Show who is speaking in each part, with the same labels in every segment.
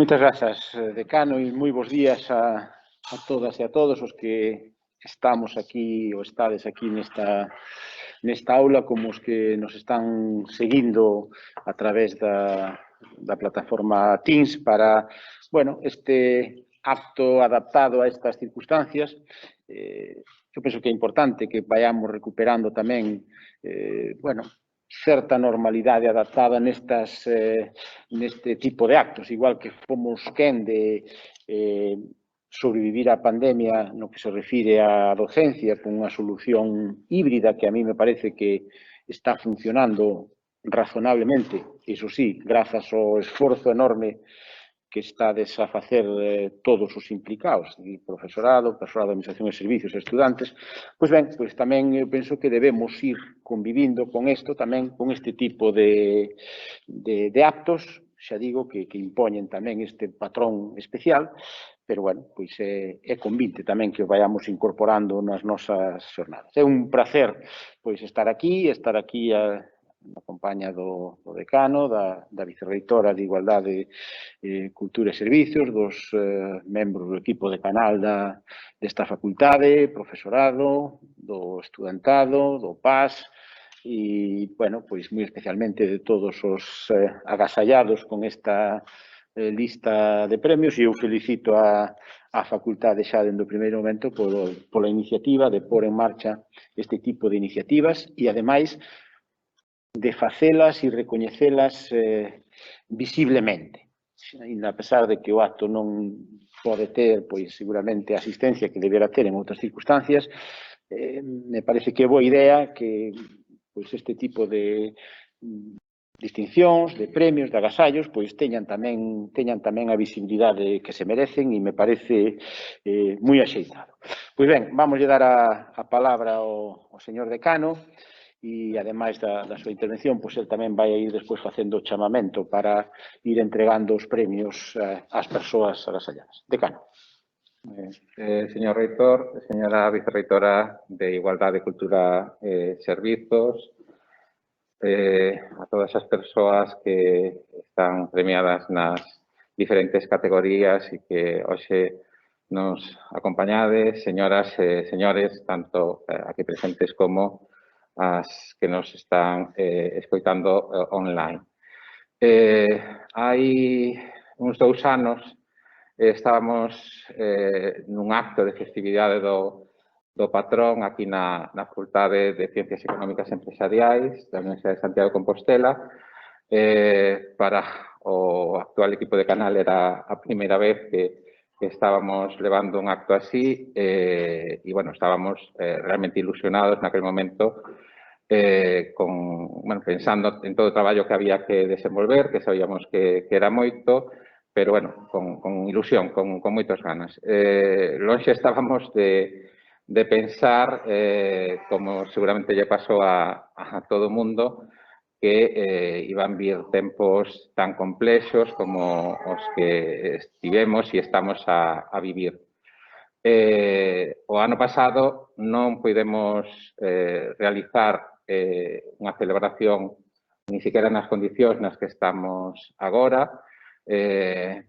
Speaker 1: Moitas grazas, decano, e moi bons días a todas e a todos os que estamos aquí ou estades aquí nesta aula, como os que nos están seguindo a través da plataforma Teams para, bueno, este acto adaptado a estas circunstancias. Eu penso que é importante que vayamos recuperando tamén, bueno, certa normalidade adaptada neste tipo de actos, igual que fomos quen de sobrevivir á pandemia no que se refire á docencia con unha solución híbrida que a mí me parece que está funcionando razonablemente, iso sí, grazas ao esforzo enorme que estades a facer todos os implicados, profesorado, persoal de administración e servicios, estudantes, pois ben, pois tamén eu penso que debemos ir convivindo con isto tamén, con este tipo de actos, xa digo que impoñen tamén este patrón especial, pero, bueno, pois é convite tamén que o vayamos incorporando nas nosas xornadas. É un placer, pois, estar aquí na compañía do decano, da vicerreitora de Igualdade, Cultura e Servicios, dos membros do equipo de canal desta facultade, profesorado, do estudantado, do PAS, e, bueno, pois moi especialmente de todos os agasallados con esta lista de premios, e eu felicito a facultade xa dende o primeiro momento pola iniciativa de pôr en marcha este tipo de iniciativas e, ademais, de facelas e recoñecelas visiblemente. A pesar de que o acto non pode ter, pois, seguramente, a asistencia que deberá ter en outras circunstancias, me parece que é boa idea que, pois, este tipo de distincións, de premios, de agasallos, pois, teñan tamén a visibilidade que se merecen, e me parece moi axeitado. Pois ben, vamos dar a palabra ao señor decano, e, ademais da súa intervención, pois el tamén vai ir despois facendo o chamamento para ir entregando os premios ás persoas agasalladas. Decano.
Speaker 2: Señor reitor, señora vicerreitora de Igualdade, Cultura e Servizos, a todas as persoas que están premiadas nas diferentes categorías e que hoxe nos acompañades, señoras e señores, tanto aquí presentes como as que nos están escoitando online. Hai uns 2 anos estábamos nun acto de festividade do patrón aquí na Facultade de Ciencias Económicas e Empresariais da Universidade de Santiago de Compostela. Para o actual equipo de canal era a primeira vez que estábamos levando un acto así e, bueno, estábamos realmente ilusionados naquele momento pensando en todo o traballo que había que desenvolver, que sabíamos que era moito, pero, bueno, con ilusión, con moitas ganas. Lonxe estábamos de pensar, como seguramente lle pasou a todo o mundo, que iban vir tempos tan complexos como os que estivemos e estamos a vivir. O ano pasado non pudemos realizar unha celebración ni siquiera nas condicións nas que estamos agora.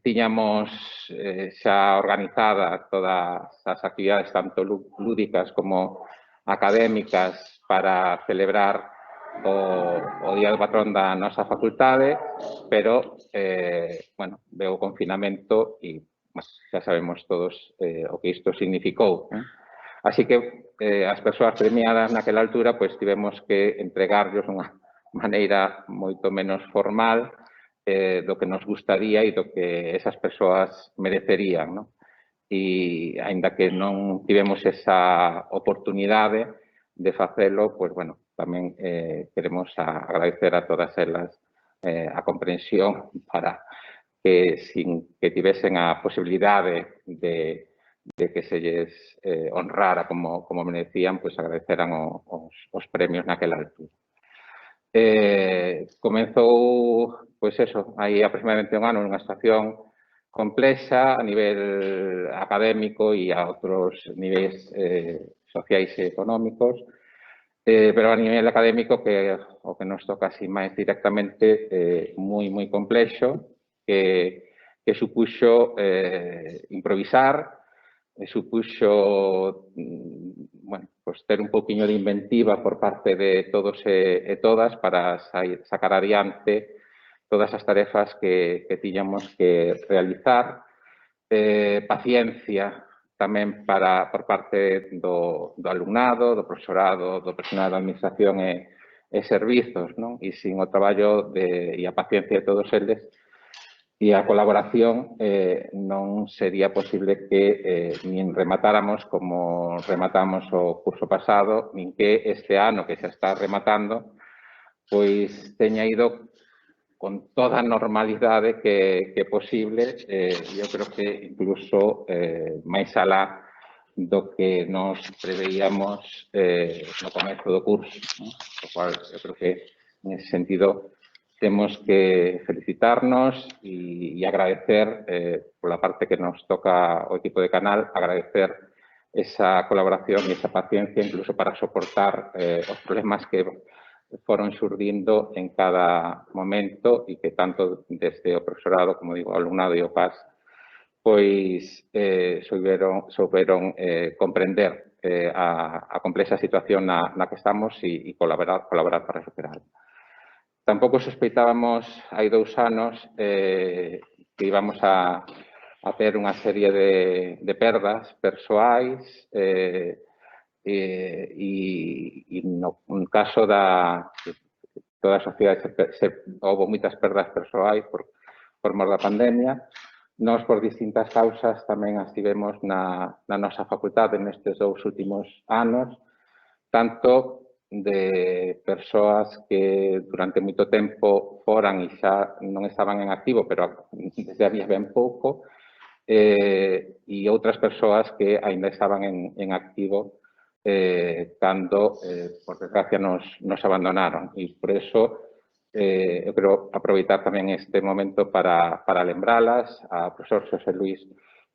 Speaker 2: Tiñamos xa organizada todas as actividades tanto lúdicas como académicas para celebrar o Día do Patrón da nosa facultade, pero, bueno, veo o confinamento e xa sabemos todos o que isto significou. Así que as persoas premiadas naquela altura pois tivemos que entregarlos unha maneira moito menos formal do que nos gustaría e do que esas persoas merecerían, non? E, aínda que non tivemos esa oportunidade de facelo, pois, bueno, tamén queremos agradecer a todas elas a comprensión para que, sin que tivesen a posibilidade de que se lles honrara como merecían, pois agradeceran os premios naquela altura. Comezou, pois eso, hai aproximadamente un ano nunha situación complexa a nivel académico e a outros niveis sociais e económicos, pero a nivel académico que o que nos toca así máis directamente moi complexo, que que supuxo improvisar, supuxo bueno, pues ter un pouquiño de inventiva por parte de todos e todas para sacar adiante todas as tarefas que tiñamos que realizar. Paciencia tamén por parte do alumnado, do profesorado, do personal da administración e servizos, non? E sin o traballo e a paciencia de todos eles e a colaboración non sería posible que nin rematáramos como rematamos o curso pasado, nin que este ano que xa está rematando, pois teña ido con toda a normalidade que posible. Eu creo que incluso máis alá do que nos preveíamos no comezo do curso, ¿no? O cual, eu creo que, en ese sentido, temos que felicitarnos e agradecer, pola parte que nos toca o equipo de Canal, agradecer esa colaboración e esa paciencia, incluso para soportar os problemas que foron xurdindo en cada momento e que tanto desde o profesorado, como digo, o alumnado e o PAS, pois souberon comprender a complexa situación na que estamos e colaborar para superarla. Tampouco sospeitábamos hai 2 anos que íbamos a ter unha serie de perdas persoais e no caso da toda a sociedade houve moitas perdas persoais por mor da pandemia. Nós, por distintas causas, tamén as tivemos na nosa facultade nestes 2 últimos anos, tanto de persoas que durante moito tempo foran e xa non estaban en activo, pero desde había ben pouco, e outras persoas que aínda estaban en activo cando, por desgracia, nos abandonaron. E por iso, eu quero aproveitar tamén este momento para lembralas ao profesor Xosé Luis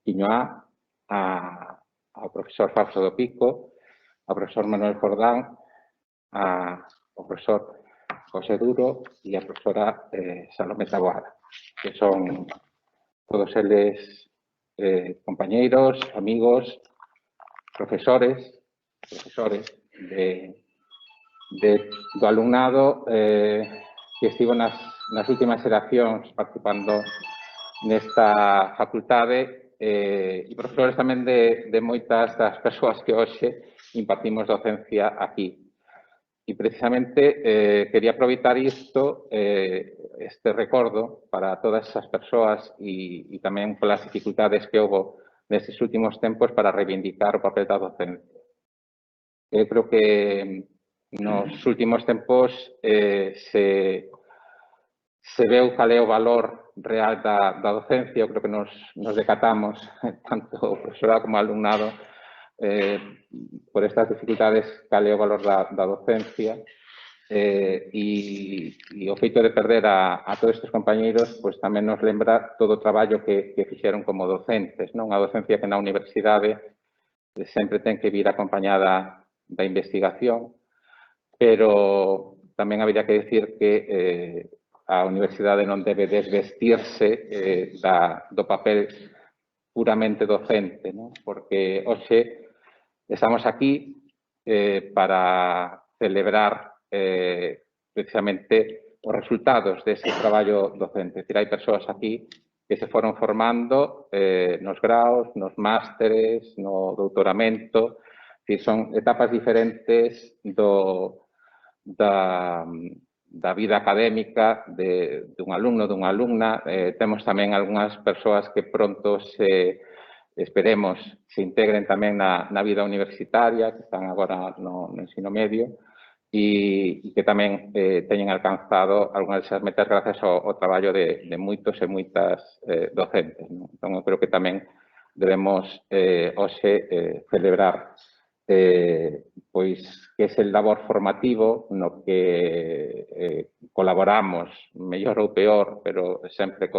Speaker 2: Quiñoá, ao profesor Fausto do Pico, ao profesor Manuel Jordán, ao profesor José Duro e a profesora Salomé Taboada, que son todos eles compañeiros, amigos, profesores do alumnado que estivo nas últimas xeracións participando nesta facultade e profesores tamén de moitas das persoas que hoxe impartimos docencia aquí. E precisamente quería aproveitar isto, este recordo para todas esas persoas e tamén polas dificultades que houve nestes últimos tempos para reivindicar o papel da docencia. Eu creo que nos últimos tempos se veu cal é o valor real da docencia. Eu creo que nos decatamos, tanto o profesorado como o alumnado, por estas dificultades, cal é o valor da docencia e o feito de perder a todos estes compañeiros pois tamén nos lembra todo o traballo que fixeron como docentes, non? A docencia que na universidade sempre ten que vir acompañada da investigación, pero tamén habería que decir que a universidade non debe desvestirse do papel puramente docente, non? Porque hoxe estamos aquí para celebrar precisamente os resultados dese traballo docente. É dicir, hai persoas aquí que se foron formando nos graos, nos másteres, no doutoramento. É dicir, son etapas diferentes da vida académica dun alumno, dunha alumna. Temos tamén algunhas persoas que pronto esperemos se integren tamén na vida universitaria, que están agora no ensino medio, e que tamén teñen alcanzado algunhas desas metas gracias ao traballo de moitos e moitas docentes, non? Entón, eu creo que tamén debemos hoxe celebrar pois que ese labor formativo no que colaboramos, mellor ou peor, pero sempre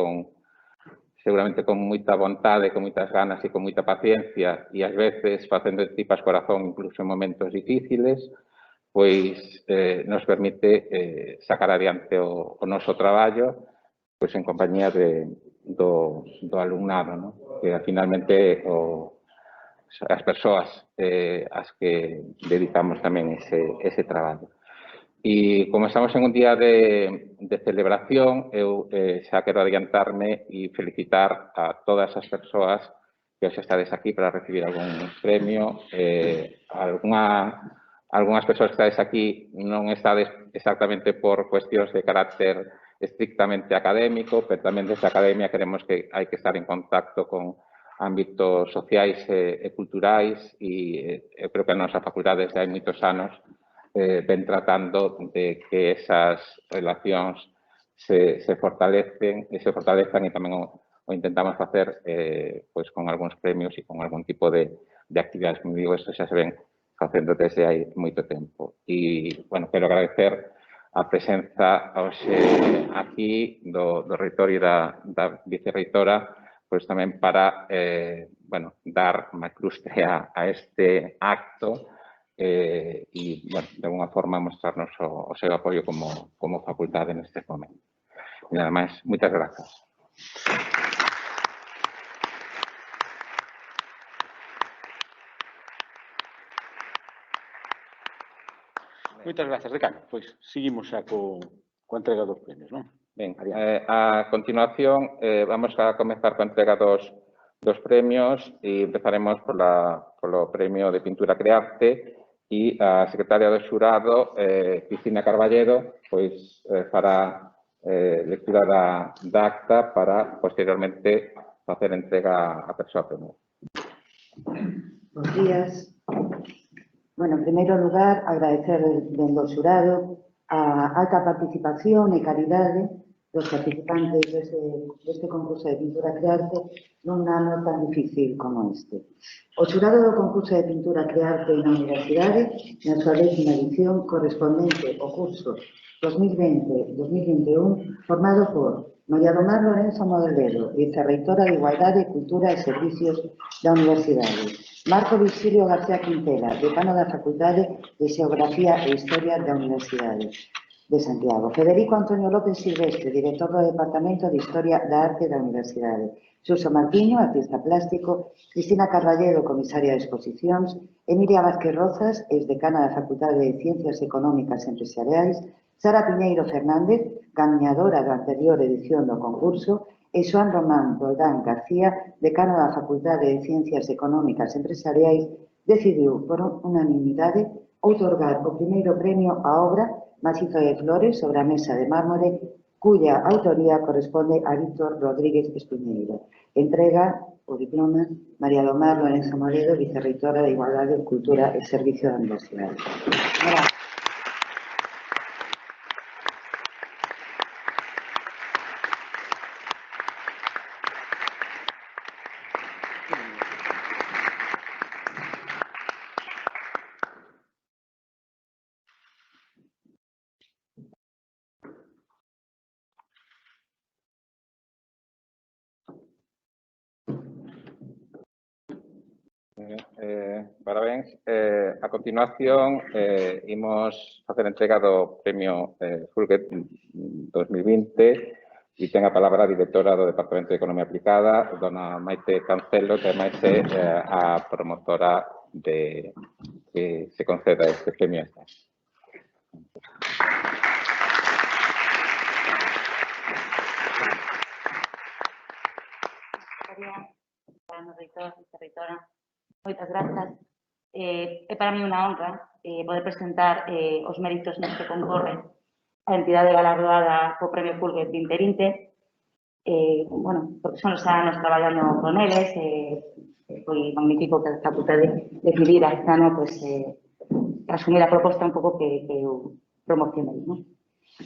Speaker 2: seguramente con moita vontade, con moitas ganas e con moita paciencia e ás veces facendo tripas corazón incluso en momentos difíciles, pois nos permite sacar adiante o noso traballo pois en compañía de do alumnado, non? Que finalmente as persoas as que dedicamos tamén ese traballo. E como estamos en un día de celebración, eu xa quero adiantarme e felicitar a todas as persoas que hoxe estades aquí para recibir algún premio. Algunhas persoas que estades aquí non estades exactamente por cuestións de carácter estrictamente académico, pero tamén desde a academia queremos que hai que estar en contacto con ámbitos sociais e culturais e eu creo que a nosa facultade desde hai moitos anos ven tratando de que esas relacións se fortalecen e tamén o intentamos facer pois con algúns premios e con algún tipo de actividades. Como digo, isto xa se ven facendo desde hai moito tempo. E, bueno, quero agradecer a presenza hoxe aquí do reitor e da vicerreitora, pois tamén para, bueno, dar máis lustre a este acto e, bueno, de alguna forma mostrarnos o seu apoio como facultade neste momento. E nada máis, moitas grazas.
Speaker 1: Moitas grazas, decano. Pois seguimos xa coa entrega dos premios, non?
Speaker 2: Ben, a continuación vamos a comezar coa entrega dos premios e empezaremos polo premio de Pintura Crearte e a secretaria do xurado, Cristina Carballedo, pois fará lectura da acta para posteriormente facer entrega a persoa premio.
Speaker 3: Bos días. Bueno, en primeiro lugar, agradecer dentro do xurado a alta participación e calidade dos participantes deste concurso de Pintura Crearte nun ano tan difícil como este. O xurado do concurso de Pintura Crearte na Universidade, na súa 10ª edición correspondente ao curso 2020-2021, formado por María do Mar Lorenzo Modelero, vicerreitora de Igualdade, Cultura e Servicios da Universidade; Marco Virxilio García Quintela, decano da Facultade de Xeografía e Historia da Universidade de Santiago; Federico Antonio López Silvestre, director do Departamento de Historia da Arte da Universidade; Suso Martiño, artista plástico; Cristina Carballedo, comisaria de exposicións; Emilia Vázquez Rozas, exdecana da Facultade de Ciencias Económicas e Empresariais; Sara Piñeiro Fernández, gañadora da anterior edición do concurso; e Xoán Román Roldán García, decano da Facultade de Ciencias Económicas e Empresariais, decidiu por unanimidade outorgar o primeiro premio á obra Macizo de Flores sobre a mesa de mármore, cuya autoría corresponde a Víctor Rodríguez Espiñeiro. Entrega o diploma María do Mar Lorenzo Moledo, vicerreitora de Igualdade, Cultura e Servicio da Universidade. Gracias.
Speaker 2: Parabéns. A continuación, imos facer entrega do premio Fulguet 2020 e ten a palabra a directora do Departamento de Economía Aplicada, dona Maite Cancelo, que ademais é a promotora de que se conceda este premio.
Speaker 4: Vicerreitora, moitas grazas. É para mí unha honra poder presentar os méritos nos que concorre a entidade galardoada co Premio Fulguet 2020. Bueno, porque son os anos traballando con eles, foi magnífico que a facultade decidira este ano asumir a proposta un pouco que eu promocionei.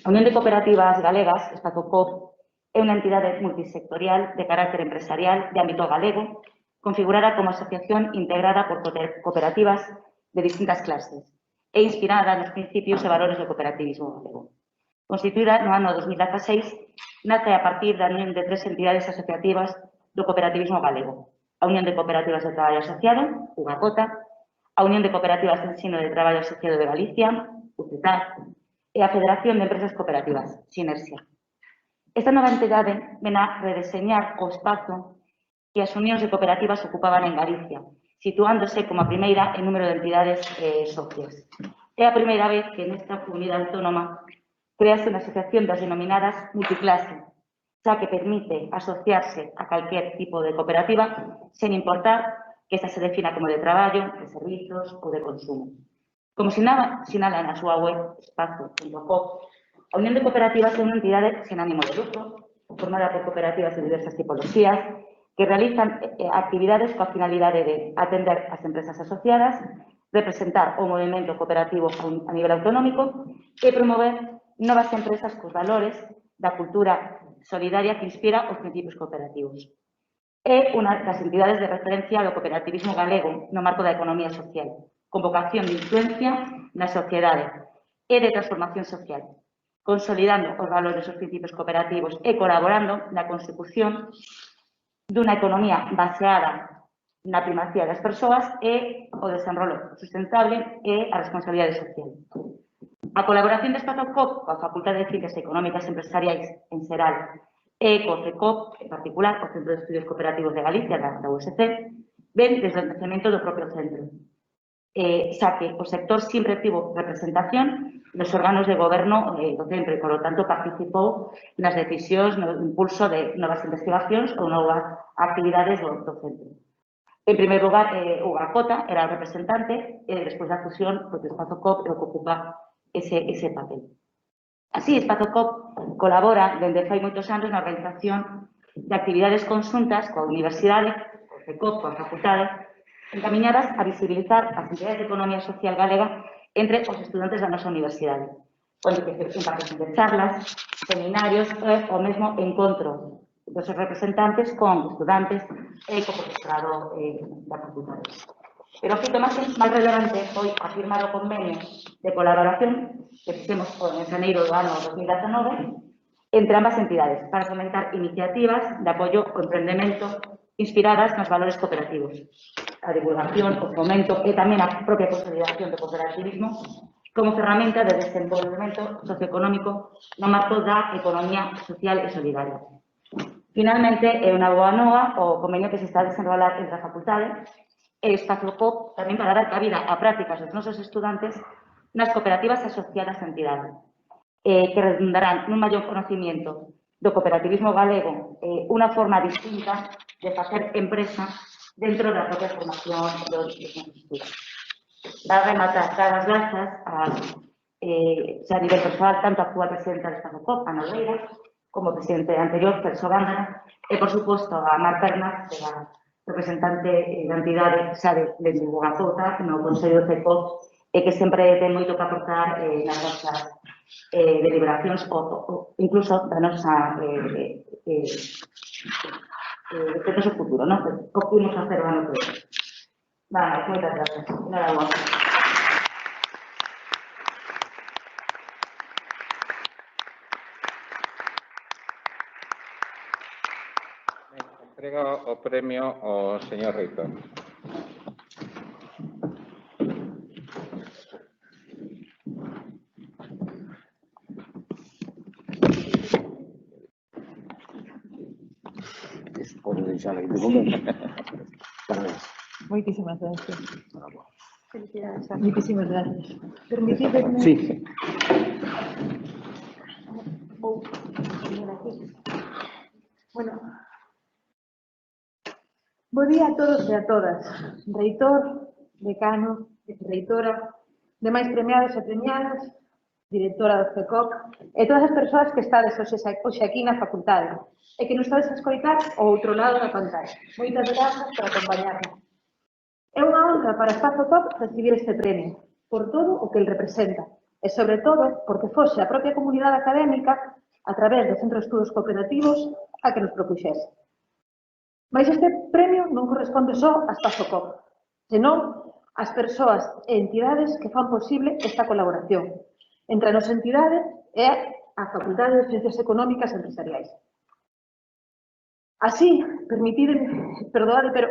Speaker 4: A Unión de Cooperativas Galegas, Espazocop, é unha entidade multisectorial de carácter empresarial de ámbito galego, configurada como asociación integrada por cooperativas de distintas clases e inspirada nos principios e valores do cooperativismo galego. Constituída no ano 2016, nace a partir da unión de 3 entidades asociativas do cooperativismo galego: a Unión de Cooperativas de Traballo Asociado, UGACOTA, a Unión de Cooperativas de Ensino de Traballo Asociado de Galicia, UCETAG, e a Federación de Empresas Cooperativas, Sinersia. Esta nova entidade ven a redeseñar o espazo que as unións de cooperativas ocupaban en Galicia, situándose como a primeira en número de entidades socias. É a primeira vez que nesta comunidade autónoma crease unha asociación das denominadas multiclase, xa que permite asociarse a calquer tipo de cooperativa sen importar que esta se defina como de traballo, de servizos ou de consumo. Como sinala na súa web espazo.coop, a Unión de Cooperativas é unha entidade sen ánimo de lucro, formada por cooperativas de diversas tipologías, que realizan actividades coa finalidade de atender as empresas asociadas, representar o movimento cooperativo a nivel autonómico e promover novas empresas cos valores da cultura solidaria que inspira os principios cooperativos. É unha das entidades de referencia do cooperativismo galego no marco da economía social, con vocación de influencia na sociedade e de transformación social, consolidando os valores dos principios cooperativos e colaborando na consecución dunha economía baseada na primacía das persoas e o desenrolo sustentable e a responsabilidade social. A colaboración de Espazo.coop coa Facultade de Ciencias Económicas e Empresariais en Seral e co CECOP, en particular, o Centro de Estudios Cooperativos de Galicia, da USC, ven desde o nacemento do propio centro, xa que o sector sempre tivo representación nos órganos de goberno do centro e, por lo tanto, participou nas decisións, no impulso de novas investigacións ou novas actividades do centro. En primeiro lugar, o Cota era o representante e, despois da fusión, o Espazo.coop ocupa ese papel. Así, Espazo.coop colabora dende fai moitos anos na organización de actividades conxuntas coa Universidade, co CECOP, coa Facultade, encaminhadas a visibilizar as entidades de economía social galega entre os estudantes da nosa universidade, onde que se imparten de charlas, seminarios ou mesmo encontro dos seus representantes con estudantes e co profesorado da facultade. Pero o fito máis relevante foi afirmar o convenio de colaboración que fixemos en xaneiro do ano 2019 entre ambas entidades para fomentar iniciativas de apoio ao emprendemento inspiradas nos valores cooperativos, a divulgación, o fomento e tamén a propia consolidación do cooperativismo como ferramenta de desenvolvemento socioeconómico no marco da economía social e solidaria. Finalmente, é unha boa nova o convenio que se está a desenrolar entre a facultade e Espazo.coop tamén para dar cabida a prácticas dos nosos estudantes nas cooperativas asociadas á entidade, que redundarán nun maior conocimiento do cooperativismo galego, unha forma distinta de facer empresa dentro da propia formación dos estudos. Va a rematar dar as grazas a nivel personal, tanto a actual presidenta de Espazo.coop, Ana Oleira, como presidente anterior, Celso Gándara, e, por suposto, a Mar Pernas, que é a representante da entidade xa de Bogazota, no Consello de CECOP, e que sempre ten moito que aportar nas nosas deliberacións ou incluso da nosa do noso futuro, non? O que imos facer o ano que vem. Vale, moitas gracias. Enhorabuena.
Speaker 2: Entrego o premio ao señor Reitor.
Speaker 1: Pode deixar aí de momento. Parabéns.
Speaker 5: Moitísimas gracias.
Speaker 4: Felicidades.
Speaker 5: Moitísimas gracias. Permitidme...
Speaker 1: Sí.
Speaker 5: Bueno, bo día a todos e a todas. Reitor, decano, reitora, demais premiados e premiadas, directora do CECOP, e todas as persoas que estades hoxe aquí na facultade e que nos estades a escoitar ao outro lado da pantalla. Moitas grazas por acompañarnos. É unha honra para Espazo.coop recibir este premio, por todo o que el representa, e sobre todo porque fose a propia comunidade académica, a través do Centro de Estudos Cooperativos, a que nos propuxese. Mais este premio non corresponde só a Espazo.coop, senón ás persoas e entidades que fan posible esta colaboración entre a nosa entidade e a Facultade de Ciencias Económicas e Empresariais. Así, perdonade, pero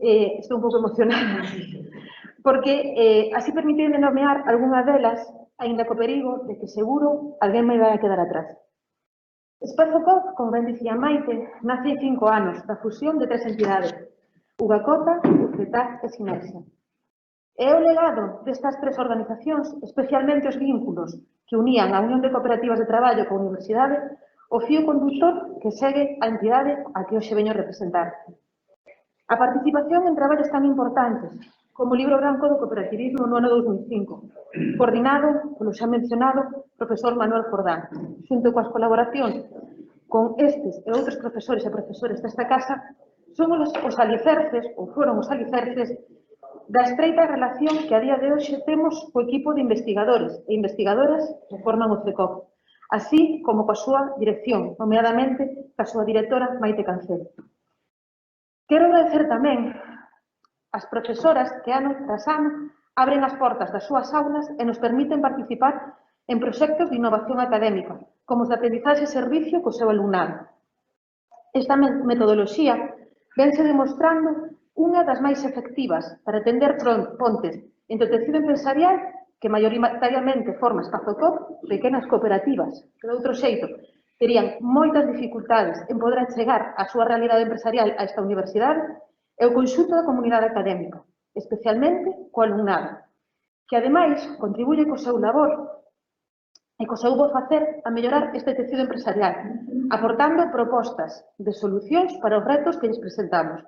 Speaker 5: estou un pouco emocionada, porque así permitidme nomear algunha delas, aínda co perigo de que seguro alguén me vai a quedar atrás. Espazo-COC, como ben dicía Maite, nace hai 5 anos da fusión de 3 entidades, Ugacota, Ucetá e Sinerxia. É o legado destas 3 organizacións, especialmente os vínculos que unían a Unión de Cooperativas de Traballo coa Universidade, o fío conductor que segue a entidade a que hoxe veño representar. A participación en traballos tan importantes como o Libro Branco do Cooperativismo no ano 2005, coordinado polo xa mencionado profesor Manuel Jordán, xunto coas colaboracións con estes e outros profesores e profesores desta casa, son os alicerces, ou foron os alicerces, da estreita relación que a día de hoxe temos co equipo de investigadores e investigadoras que forman o CECOC, así como coa súa dirección, nomeadamente coa súa directora Maite Cancel. Quero agradecer tamén as profesoras que ano tras ano abren as portas das súas aulas e nos permiten participar en proxectos de innovación académica, como os de aprendizaxe e servicio co seu alumnado. Esta metodoloxía vense demostrando unha das máis efectivas para tender pontes entre o tecido empresarial, que maioritariamente forma Espazo-COC, pequenas cooperativas, que de outro xeito terían moitas dificultades en poder chegar á súa realidade empresarial a esta universidade, e o conxunto da comunidade académica, especialmente co alumnado, que ademais contribuye co seu labor e co seu bo facer a mellorar este tecido empresarial, aportando propostas de solucións para os retos que lles presentamos.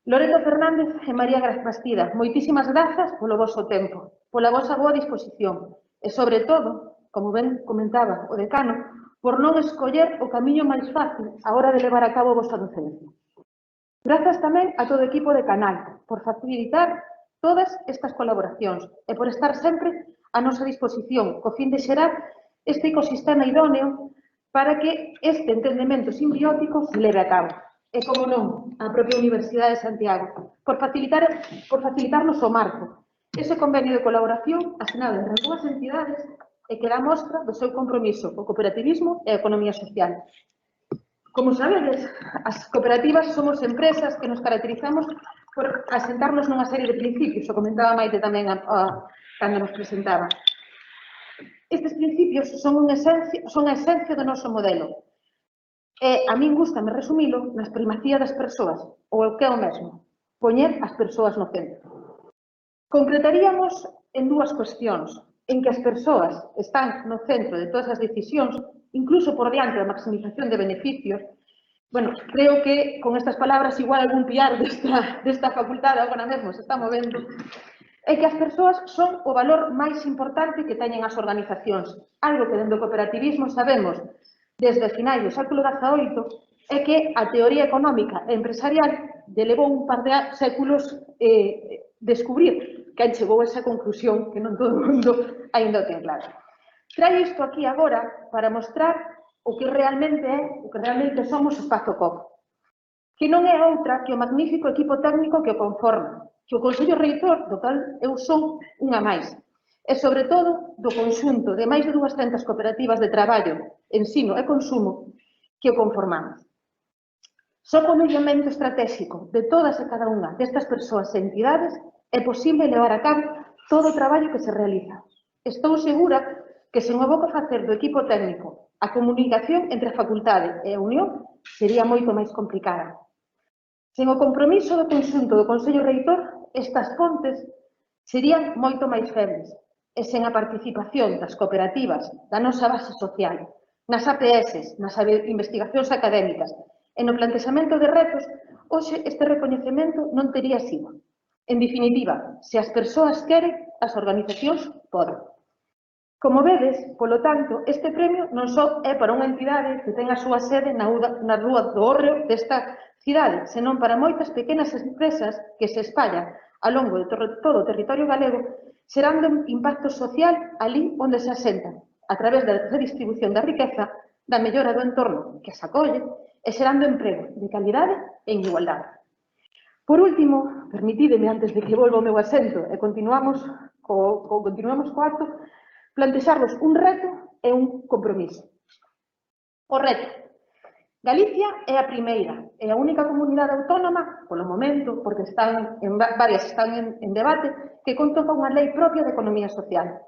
Speaker 5: Loreto Fernández e María Bastida, moitísimas grazas polo voso tempo, pola vosa boa disposición e, sobre todo, como ben comentaba o decano, por non escoller o camiño máis fácil a hora de levar a cabo a vosa docencia. Grazas tamén a todo o equipo de Canal por facilitar todas estas colaboracións e por estar sempre a nosa disposición co fin de xerar este ecosistema idóneo para que este entendemento simbiótico se leve a cabo. E, como non, a propia Universidade de Santiago, por facilitarnos o marco, ese convenio de colaboración asinado entre as dúas entidades e que dá mostra do seu compromiso co cooperativismo e a economía social. Como sabedes, as cooperativas somos empresas que nos caracterizamos por asentarnos nunha serie de principios, o comentaba Maite tamén cando nos presentaba. Estes principios son a esencia do noso modelo. E a min gustame resumilo nas primacía das persoas, ou o que é o mesmo, poñer as persoas no centro. Concretaríamos en dúas cuestións, en que as persoas están no centro de todas as decisións, incluso por diante da maximización de beneficios. Bueno, creo que con estas palabras igual algún piar desta facultade agora mesmo se está movendo, é que as persoas son o valor máis importante que teñen as organizacións, algo que dentro do cooperativismo sabemos desde finais do século XVIII é que a teoría económica e empresarial levou un par de séculos descubrir que chegou a esa conclusión que non todo o mundo ainda o ten claro. Traio isto aquí agora para mostrar o que realmente somos Espazo-COC, que non é outra que o magnífico equipo técnico que o conforma, que o Consello Reitor, do cal eu son unha máis, e, sobre todo, do conxunto de máis de 200 cooperativas de traballo, ensino e consumo que o conformamos. Só co mediamento estratégico de todas e cada unha destas persoas e entidades é posible levar a cabo todo o traballo que se realiza. Estou segura que sen o bo facer do equipo técnico, a comunicación entre a facultade e a unión sería moito máis complicada. Sen o compromiso do conxunto do Consello Reitor, estas pontes serían moito máis febles, e sen a participación das cooperativas da nosa base social, nas APS, nas investigacións académicas e no plantexamento de retos, hoxe este recoñecemento non tería sido. En definitiva, se as persoas queren, as organizacións poden. Como vedes, polo tanto, este premio non só é para unha entidade que ten a súa sede na Rúa do Hórreo desta cidade, senón para moitas pequenas empresas que se espallan ao longo de todo o territorio galego, xerando impacto social ali onde se asentan, a través da redistribución da riqueza, da mellora do entorno que as acolle e xerando emprego de calidade e en igualdade. Por último, permitídeme, antes de que volva ao meu asento e continuamos co acto, plantexarvos un reto e un compromiso. O reto. Galicia é a primeira e a única comunidade autónoma, polo momento, porque varias están en debate, que conta con unha lei propia de economía social.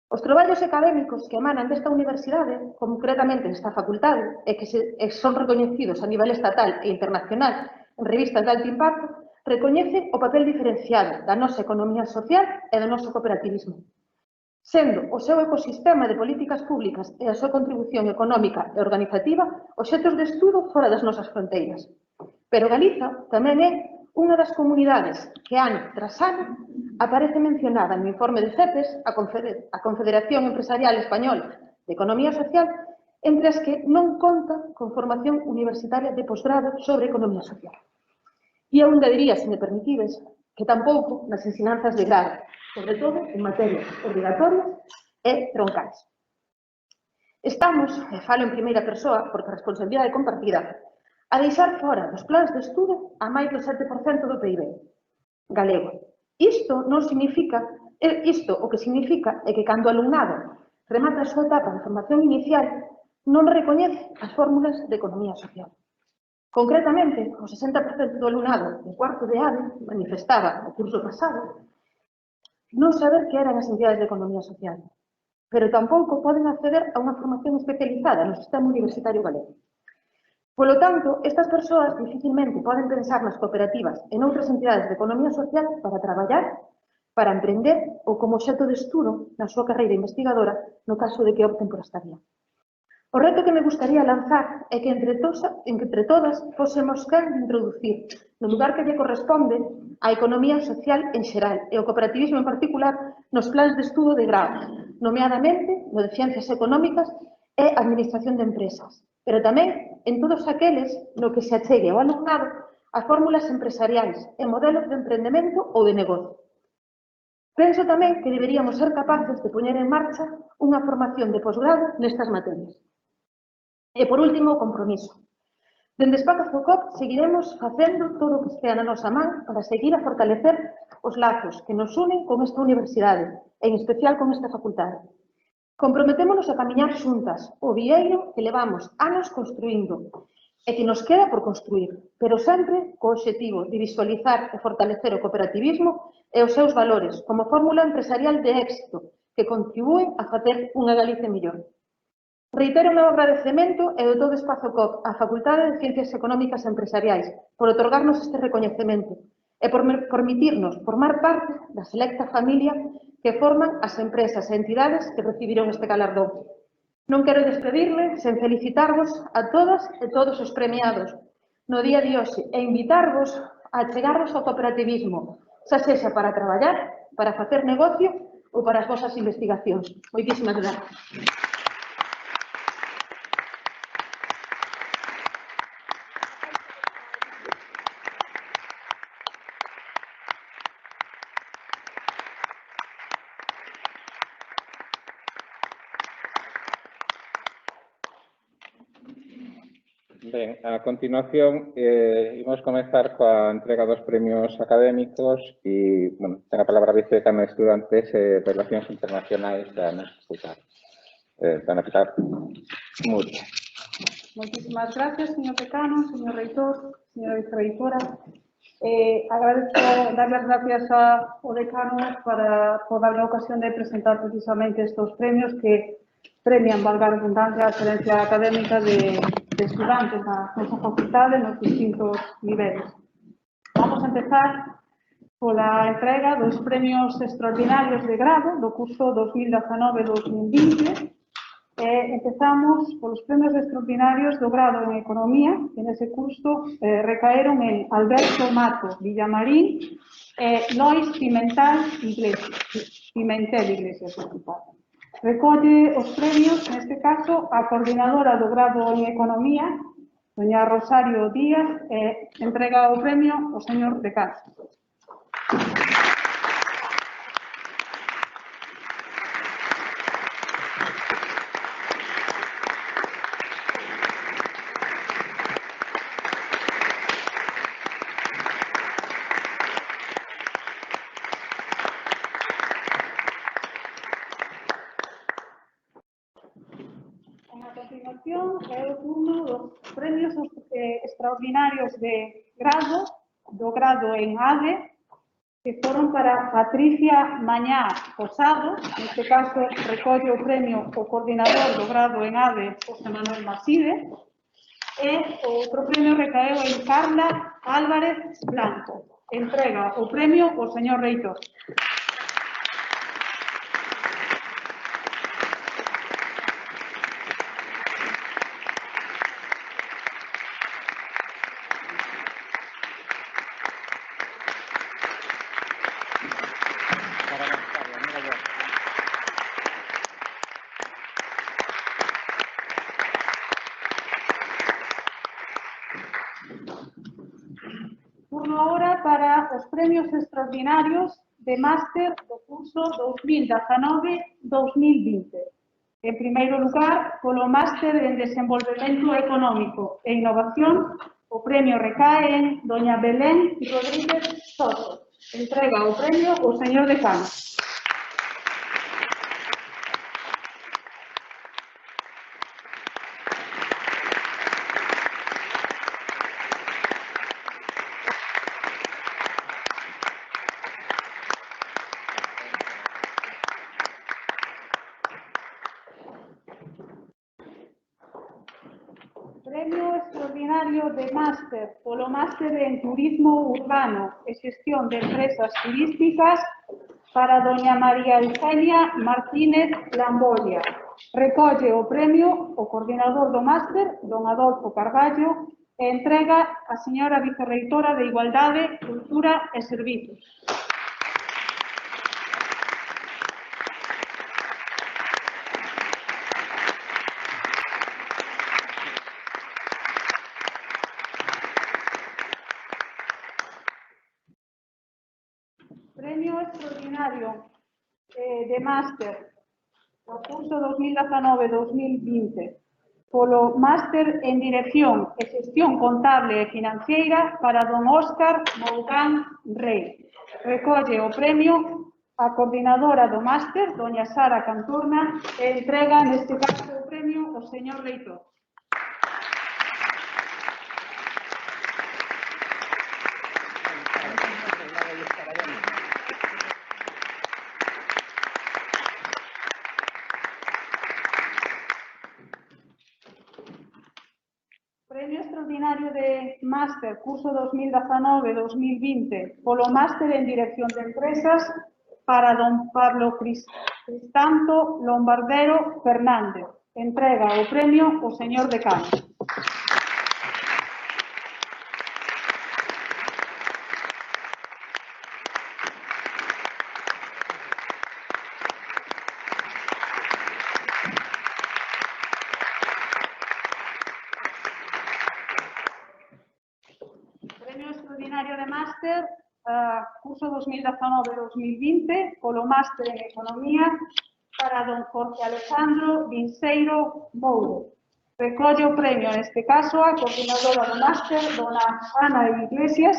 Speaker 5: Os traballos académicos que emanan desta universidade, concretamente desta facultade, e que son recoñecidos a nivel estatal e internacional en revistas de alto impacto, recoñecen o papel diferenciado da nosa economía social e do noso cooperativismo, sendo o seu ecosistema de políticas públicas e a súa contribución económica e organizativa obxectos de estudo fora das nosas fronteiras. Pero Galiza tamén é unha das comunidades que ano tras ano aparece mencionada no informe de CEPES, a Confederación Empresarial Española de Economía Social, entre as que non conta con formación universitaria de posgrado sobre economía social. E eu diría, se me permitides, que tampouco nas ensinanzas de grado, sobre todo en materias obrigatorias e troncais. Estamos, e falo en primeira persoa, porque a responsabilidade compartida, a deixar fora dos plans de estudo a máis do 7% do PIB galego. Isto non significa, isto o que significa é que cando o alumnado remata a súa etapa de formación inicial non recoñece as fórmulas de economía social. Concretamente, o 60% do alumnado de cuarto de ADE manifestaba no curso pasado non saber que eran as entidades de economía social, pero tampouco poden acceder a unha formación especializada no sistema universitario galego. Polo tanto, estas persoas dificilmente poden pensar nas cooperativas e noutras entidades de economía social para traballar, para emprender ou como obxecto de estudo na súa carreira investigadora no caso de que opten por esta vía. O reto que me gustaría lanzar é que entre todas fósemos quen de introducir, no lugar que lle corresponde, a economía social en xeral e o cooperativismo en particular nos plans de estudo de grado, nomeadamente no de Ciencias Económicas e Administración de Empresas, pero tamén en todos aqueles no que se achegue ao alumnado a fórmulas empresariais e modelos de emprendemento ou de negocio. Penso tamén que deberíamos ser capaces de poñer en marcha unha formación de posgrado nestas materias. E, por último, o compromiso. Dende Espazo FOCOP seguiremos facendo todo o que estea na nosa man para seguir a fortalecer os lazos que nos unen con esta universidade, en especial con esta facultade. Comprometémonos a camiñar xuntas o vieiro que levamos anos construindo e que nos queda por construir, pero sempre co obxectivo de visualizar e fortalecer o cooperativismo e os seus valores como fórmula empresarial de éxito que contribúen a facer unha Galicia mellor. Reitero o meu agradecemento e o todo Espazo COP á Facultade de Ciencias Económicas e Empresariais por otorgarnos este recoñecemento e por permitirnos formar parte da selecta familia que forman as empresas e entidades que recibiron este galardón. Non quero despedirme sen felicitarvos a todas e todos os premiados no día de hoxe e invitarvos a chegarvos ao cooperativismo, xa sexa para traballar, para facer negocio ou para as vosas investigacións. Moitísimas gracias.
Speaker 2: Ben, a continuación, imos comezar coa entrega dos premios académicos e, bueno, ten a palabra a vicedecana de Estudantes e Relacións Internacionais da nosa facultade. Ana Pilar Muria.
Speaker 6: Moitísimas gracias, señor decano, señor reitor, señora vicereitora. Agradezo darle as gracias ao decano por darme a ocasión de presentar precisamente estos premios que premian, valga a redundancia, a excelencia académica de estudantes da nosa facultade nos distintos niveles. Vamos a empezar pola entrega dos premios extraordinarios de grado do curso 2019-2020. Empezamos polos premios extraordinarios do grado en Economía, que nese curso recaeron en Alberto Mato Villamarín e Lois Pimentel Iglesias. Recolle os premios, neste caso, a coordinadora do grado en Economía, doña Rosario Díaz, e entrega o premio ao señor decano. É o turno dos premios extraordinarios de grado, do grado en ADE, que foron para Patricia Mañá Posado, neste caso recolle o premio o coordinador do grado en ADE, José Manuel Maside, e o outro premio recaeu en Carla Álvarez Blanco. Entrega o premio o señor reitor. Turno ahora para os premios extraordinarios de máster do curso 2019-2020. En primeiro lugar, polo máster en Desenvolvemento Económico e Innovación, o premio recae en doña Belén Rodríguez Soto. Entrega o premio o señor decano. Premio extraordinario de máster polo máster en Turismo Urbano e Xestión de Empresas Turísticas para doña María Eugenia Martínez Lambolla. Recolle o premio o coordinador do máster, don Adolfo Carballo, e entrega a señora vicerreitora de Igualdade, Cultura e Servizos. Premio extraordinario de máster do curso 2019-2020 polo máster en Dirección e Xestión Contable e Financeira para don Óscar Mougán Rey. Recolle o premio a coordinadora do máster, doña Sara Cantorna, e entrega neste caso o premio ao señor reitor. Premio extraordinario de máster curso 2019-2020 polo máster en Dirección de Empresas para don Pablo Cristanto Lombardero Fernández. Entrega o premio o señor decano. Premio extraordinario de máster, curso 2019-2020, polo máster en Economía para don Jorge Alejandro Vinceiro Mouro. Recolle o premio, neste caso, a coordinadora do máster, dona Ana Iglesias,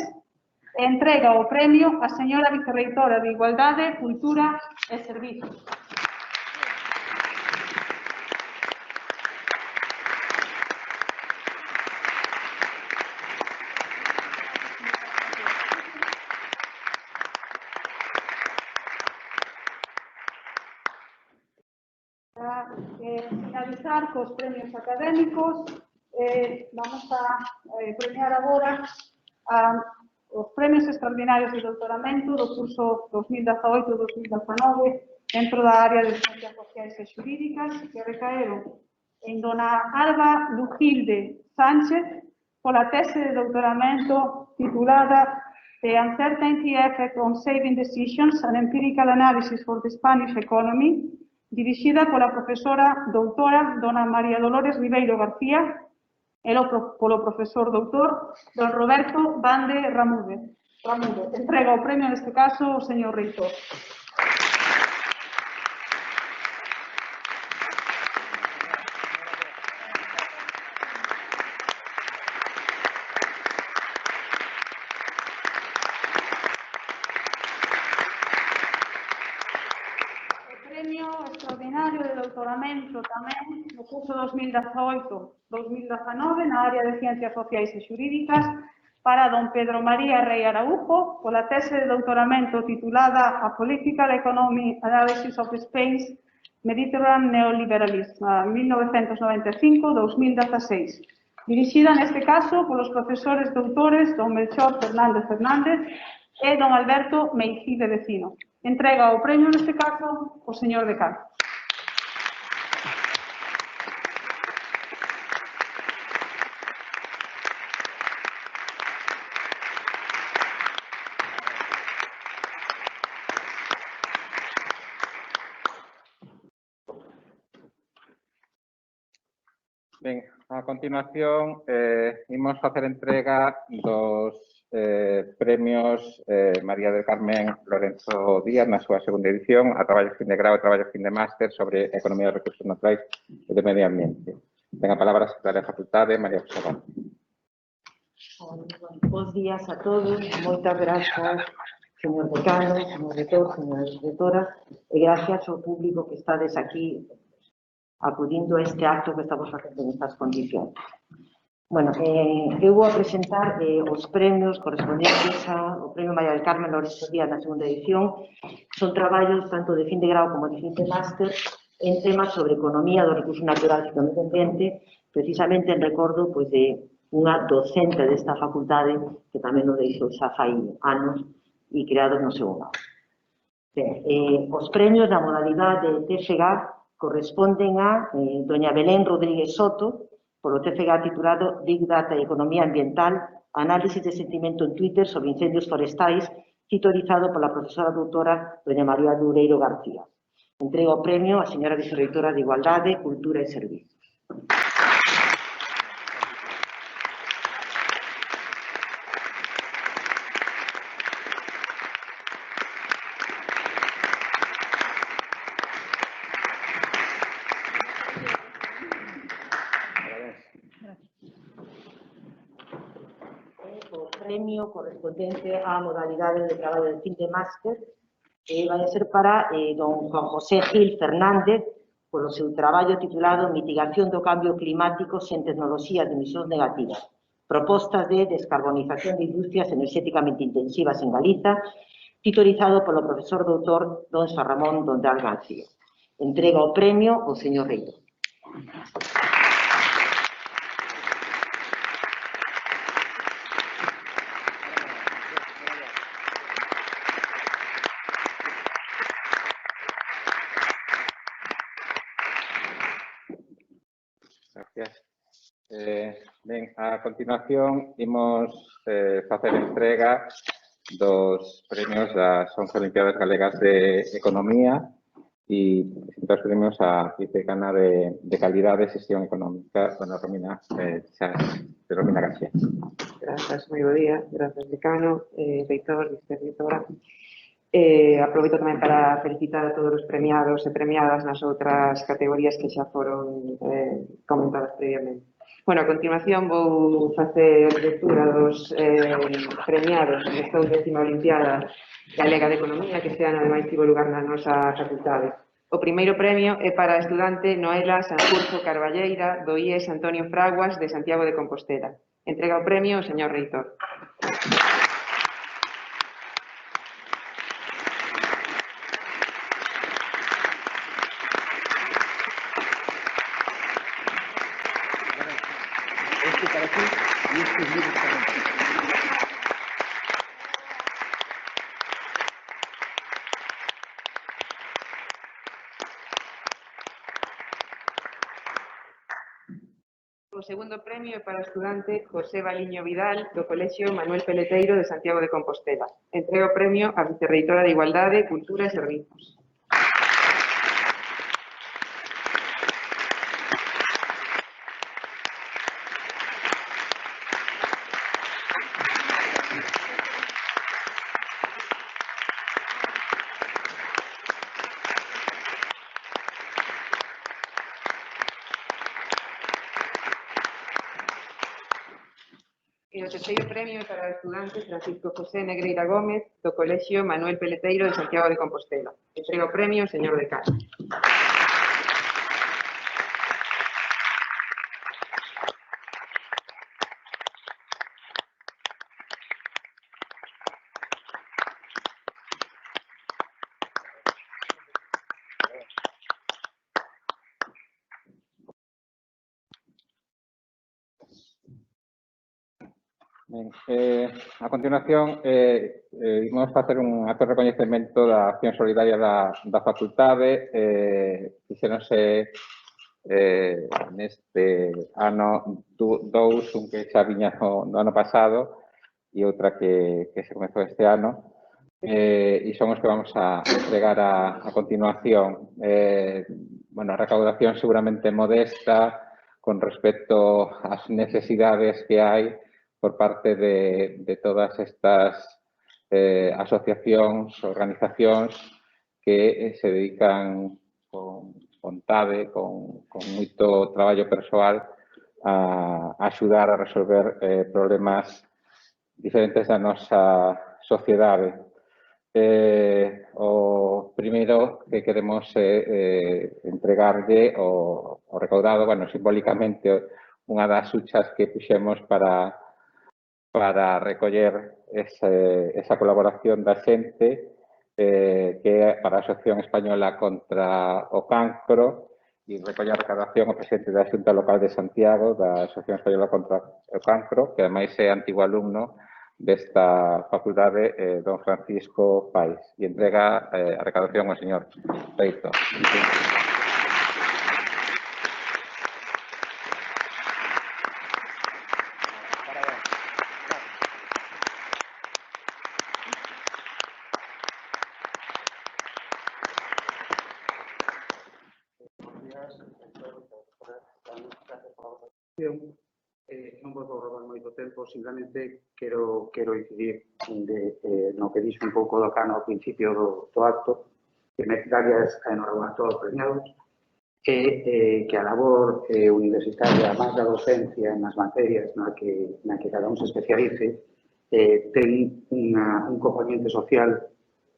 Speaker 6: e entrega o premio a señora vicerreitora de Igualdade, Cultura e Servizos. Para finalizar cos premios académicos, vamos a premiar agora os premios extraordinarios de doutoramento do curso 2018-2019 dentro da área de Ciencias Sociais e Xurídicas que recaeron en dona Alba Lujilde Sánchez pola tese de doutoramento titulada The Uncertainty Effect on Saving Decisions, an Empirical Analysis for the Spanish Economy, dirixida pola profesora doutora dona María Dolores Ribeiro García e polo profesor doutor don Roberto Bande Ramúdez. Entrega o premio neste caso o señor reitor. Extraordinario de doutoramento tamén no curso 2018-2019 na área de Ciencias Sociais e Xurídicas para don Pedro María Rey Araújo pola tese de doutoramento titulada A Political Economy Analysis of Spain's Mediterranean Neoliberalism, 1995-2016, dirixida neste caso polos profesores doutores don Melchor Fernández Fernández e don Alberto Meijide Vecino. Entrega o premio neste caso o señor decano.
Speaker 2: Ben, a continuación, imos facer entrega dos premios María del Carmen Lorenzo Díaz na súa segunda edición a traballo fin de grau e traballo fin de máster sobre Economía de Recursos Naturais e de Medio Ambiente. Ben, a palabra a secretaria da Facultade, María José González.
Speaker 3: Bos días a todos, moitas grazas, señor decano, señor reitor, señora directora, e gracias ao público que estades aquí acudindo a este acto que estamos facendo nestas condicións. Bueno, eu vou a presentar os premios correspondentes ao Premio María del Carmen Lorenzo Díaz na segunda edición. Son traballos tanto de fin de grau como de fin de máster en temas sobre economía dos recursos naturais e do medio ambiente, precisamente en recordo de unha docente desta facultade que tamén o deixou xa fai anos e creados no seu nome. Os premios na modalidade TFG corresponden a doña Belén Rodríguez Soto, polo TFG titulado Big Data e Economía Ambiental, análisis de sentimento en Twitter sobre incendios forestais, titorizado pola profesora doutora doña María Loureiro García. Entrega o premio a señora vicerreitora de Igualdade, Cultura e Servicios. Premio correspondente á modalidade de traballo de fin de máster vai ser para don Juan José Gil Fernández polo seu traballo titulado Mitigación do cambio climático sen tecnoloxías de emisións negativas, propostas de descarbonización de industrias enerxéticamente intensivas en Galiza, titorizado polo profesor doutor don San Ramón Dondal García. Entrega o premio ao señor reitor.
Speaker 2: Gracias. Ben, a continuación, imos facer entrega dos premios das 11 Olimpiadas Galegas de Economía e dos premios a vicedecana de Calidade e Xestión Económica, dona Romina García.
Speaker 7: Grazas, moi bo día. Grazas, decano, reitor, vicerreitora. Aproveito tamén para felicitar a todos os premiados e premiadas nas outras categorías que xa foron comentadas previamente. Bueno, a continuación vou facer lectura dos premiados nesta 11ª Olimpiada Galega de Economía que este ano ademais tivo lugar na nosa facultade. O primeiro premio é para a estudante Noela Sanjurjo Carballeira do IES Antonio Fraguas de Santiago de Compostela. Entrega o premio o señor reitor. O segundo premio é para o estudante José Baliño Vidal do Colexio Manuel Peleteiro de Santiago de Compostela. Entrega o premio á vicerreitora de Igualdade, Cultura e Servizos. E o terceiro premio é para o estudante Francisco José Negreira Gómez do Colexio Manuel Peleteiro de Santiago de Compostela. Entrega o premio o señor decano.
Speaker 2: Ben, a continuación, vamos facer un acto de recoñecemento da acción solidaria da facultade. Fixéronse neste ano dous, un que xa viña no ano pasado e outra que se comezou este ano. E son os que vamos a entregar a continuación. Bueno, a recaudación seguramente modesta con respecto ás necesidades que hai por parte de todas estas asociacións, organizacións que se dedican con vontade, con moito traballo persoal a axudar a resolver problemas diferentes da nosa sociedade. O primeiro que queremos entregarlle o recaudado, bueno, simbólicamente unha das huchas que puxemos para recoller esa colaboración da xente que é para a Asociación Española contra o Cancro e recoller a recaudación o presidente da Xunta Local de Santiago da Asociación Española contra o Cancro, que ademais é antigo alumno desta facultade, don Francisco Pais, e entrega a recaudación ao señor Feito.
Speaker 8: Non vou roubar moito tempo, simplemente quero incidir no que dixo un pouco do Cano ao principio do acto, que me daría a enhorabuena a todos os premiados, que a labor universitaria, máis da docencia nas materias na que cada un se especialice, ten un componente social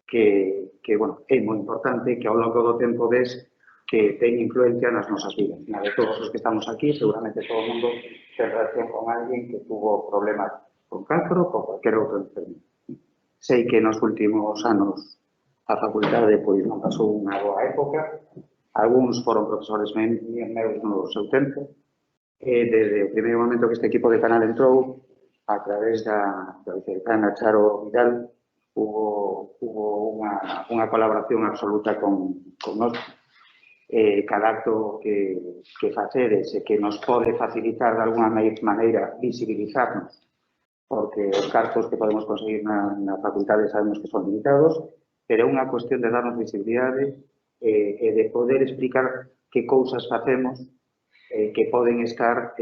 Speaker 8: que bueno, é moi importante, que ao longo do tempo ves que ten influencia nas nosas vidas. Na de todos os que estamos aquí, seguramente todo o mundo ten relación con alguén que tuvo problemas con cancro ou con cualquier outro enfermedade. Sei que nos últimos anos a facultade pois non pasou unha boa época, algúns foron profesores meus no seu tempo, e desde o primeiro momento que este equipo de Canal entrou, a través da vicedecana Charo Vidal, hubo unha colaboración absoluta con nós. Cada acto que facedes e que nos pode facilitar de alguna maneira visibilizarnos, porque os cartos que podemos conseguir na facultade sabemos que son limitados, pero é unha cuestión de darnos visibilidade e de poder explicar que cousas facemos que poden estar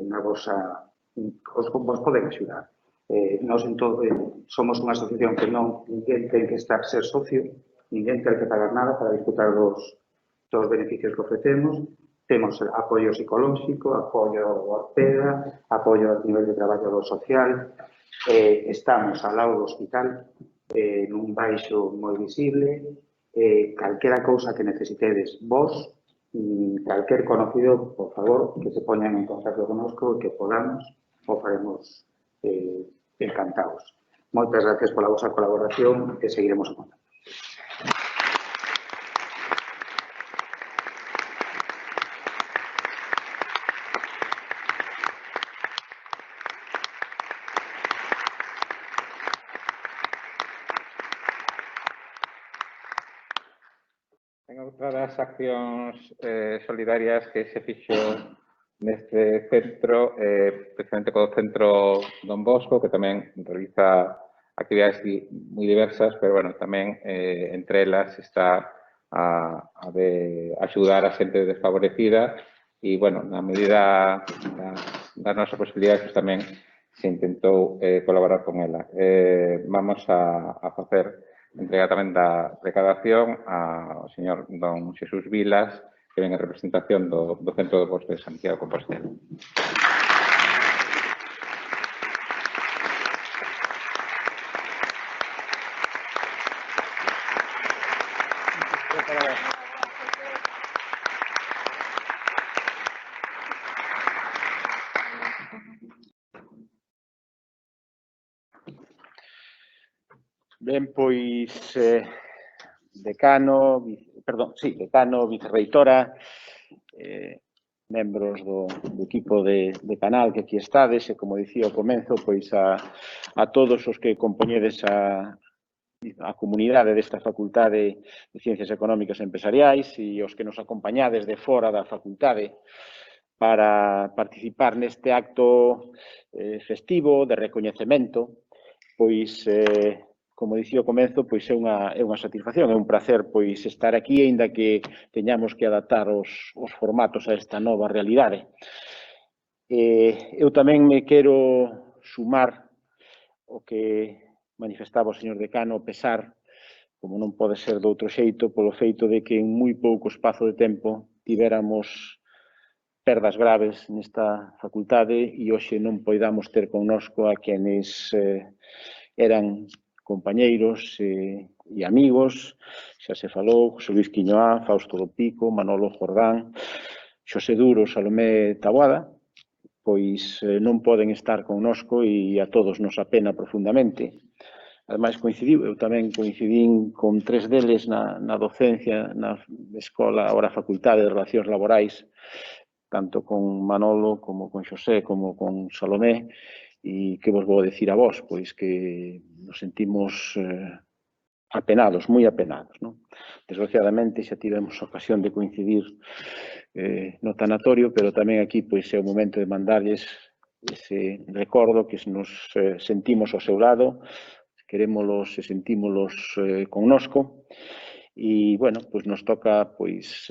Speaker 8: na vosa... vos poden axudar. Nós somos unha asociación que ninguén ten que ser socio, ninguén ten que pagar nada para disfrutar dos beneficios que ofrecemos. Temos apoio psicolóxico, apoio ao ortega, apoio ao nivel de traballo social. Estamos ao lado do hospital, nun baixo moi visible. Calquera cousa que necesitedes vos, calquer conocido, por favor, que se poñan en contacto connosco e que podamos, o faremos encantados. Moitas gracias pola vosa colaboración e seguiremos en contacto.
Speaker 2: Outra das accións solidarias que se fixo neste centro, precisamente co centro Don Bosco, que tamén realiza actividades moi diversas, pero, bueno, tamén entre elas está a de axudar a xente desfavorecida e, bueno, na medida das nosas posibilidades, pues, tamén se intentou colaborar con ela. Vamos a facer entrega tamén da recaudación ao señor don Xesús Vilas, que ven en representación do Centro do Bosque de Santiago de Compostela.
Speaker 1: Ben, pois, decano, vicerreitora, membros do equipo de canal que aquí estades e, como dicía ao comezo, pois a todos os que compoñedes a comunidade desta Facultade de Ciencias Económicas e Empresariais e os que nos acompañades de fora da facultade para participar neste acto festivo de recoñecemento, pois, como dicía ao comezo, pois é unha satisfacción, é un placer pois estar aquí, aínda que teñamos que adaptar os formatos a esta nova realidade. Eu tamén me quero sumar o que manifestaba o señor decano, pesar, como non pode ser de outro xeito, polo feito de que en moi pouco espazo de tempo tivéramos perdas graves nesta facultade e hoxe non poidamos ter connosco a quenes eran compañeiros e amigos, xa se falou, José Luis Quiñoá, Fausto do Pico, Manolo Jordán, Xosé Duro, Salomé Taboada, pois non poden estar connosco e a todos nos apena profundamente. Ademais, eu tamén coincidín con 3 deles na docencia, na escola, agora Facultade de Relacións Laborais, tanto con Manolo, como con Xosé, como con Salomé, e que vos vou decir a vos, pois que nos sentimos apenados, moi apenados. Desgraciadamente xa tivemos ocasión de coincidir no tanatorio, pero tamén aquí pois é o momento de mandarlles ese recordo que nos sentimos ao seu lado, querémolos e sentímolos connosco, e, bueno, pois nos toca pois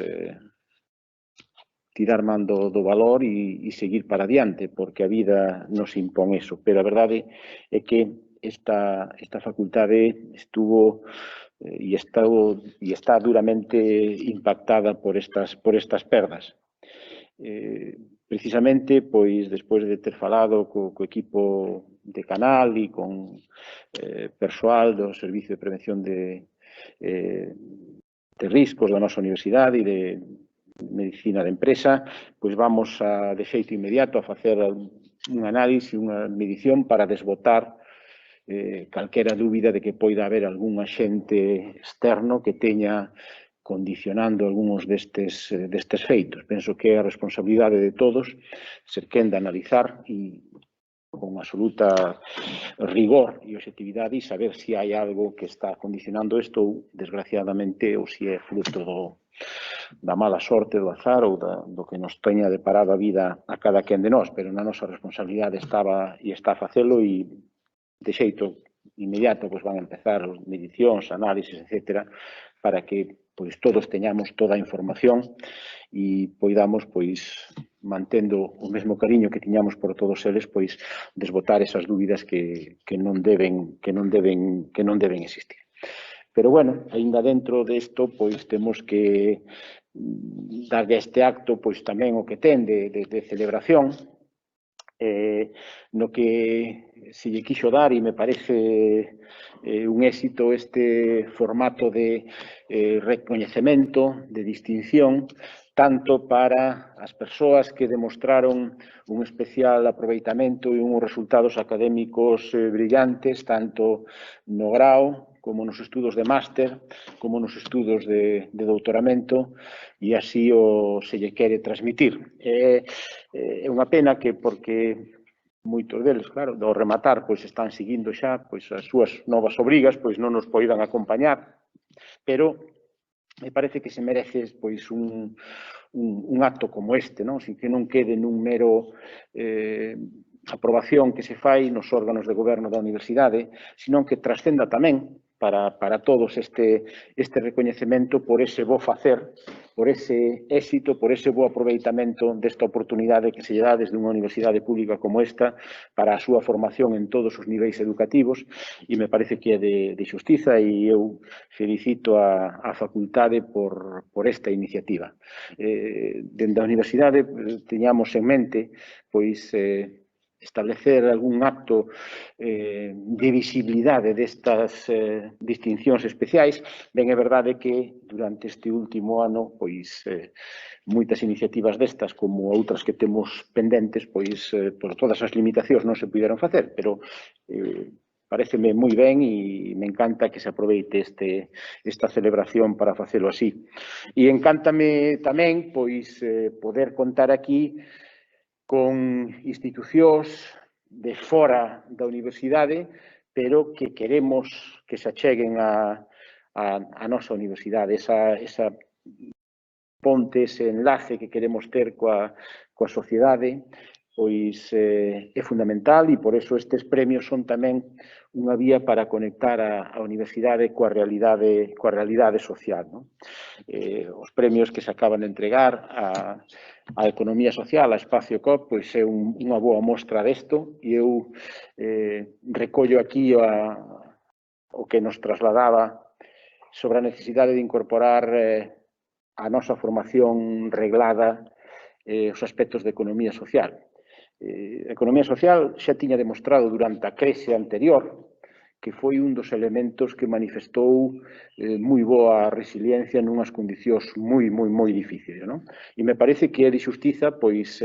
Speaker 1: tirar man do valor e seguir para adiante, porque a vida nos impón eso. Pero a verdade é que esta facultade estuvo e está duramente impactada por estas perdas. Precisamente, pois, despois de ter falado co equipo de canal e con persoal do Servicio de Prevención de riscos da nosa universidade e de Medicina de Empresa, pois vamos de xeito inmediato a facer un análise, unha medición para desbotar calquera dúbida de que poida haber algún axente externo que teña condicionando algúns destes feitos. Penso que é a responsabilidade de todos ser quen de analizar e con absoluta rigor e objetividade e saber se hai algo que está condicionando isto ou, desgraciadamente, ou se é fruto da mala sorte, do azar ou do que nos teña deparado a vida a cada quen de nós, pero na nosa responsabilidade estaba e está a facelo e de xeito inmediato pois van a empezar medicións, análisis, etc., para que pois todos teñamos toda a información e poidamos pois mantendo o mesmo cariño que tiñamos por todos eles, pois desbotar esas dúbidas que non deben existir. Pero, bueno, aínda dentro desto, pois temos que darlle a este acto pois tamén o que ten de celebración, no que se lle quixo dar, e me parece un éxito este formato de recoñecemento, de distinción, tanto para as persoas que demostraron un especial aproveitamento e uns resultados académicos brillantes, tanto no grao, como nos estudos de máster, como nos estudos de doutoramento, e así se lle quere transmitir. É unha pena que, porque moitos deles, claro, do rematar, pois están seguindo xa pois as súas novas obrigas, pois non nos poidan acompañar, pero me parece que se merece pois un acto como este, sin que non quede nun mero aprobación que se fai nos órganos de goberno da universidade, senón que trascenda tamén para todos este recoñecemento por ese bo facer, por ese éxito, por ese bo aproveitamento desta oportunidade que se lle dá desde unha universidade pública como esta para a súa formación en todos os niveis educativos, e me parece que é de xustiza, e eu felicito a facultade por esta iniciativa. Dende a universidade teñamos en mente pois establecer algún acto de visibilidade destas distincións especiais. Ben, é verdade que durante este último ano, pois, moitas iniciativas destas, como outras que temos pendentes, pois, por todas as limitacións non se puderon facer, pero pareceme moi ben e me encanta que se aproveite esta celebración para facelo así. E encántame tamén pois poder contar aquí con institucións de fora da universidade, pero que queremos que se acheguen a nosa universidade, esa ponte, ese enlace que queremos ter coa sociedade, pois é fundamental e por eso estes premios son tamén unha vía para conectar a universidade coa realidade social. Os premios que se acaban de entregar a economía social, a Espacio COP, pois é unha boa mostra desto e eu recollo aquí o que nos trasladaba sobre a necesidade de incorporar a nosa formación reglada os aspectos de economía social. A economía social xa tiña demostrado durante a crise anterior que foi un dos elementos que manifestou moi boa resiliencia nunhas condicións moi difíciles. E me parece que é de xustiza pois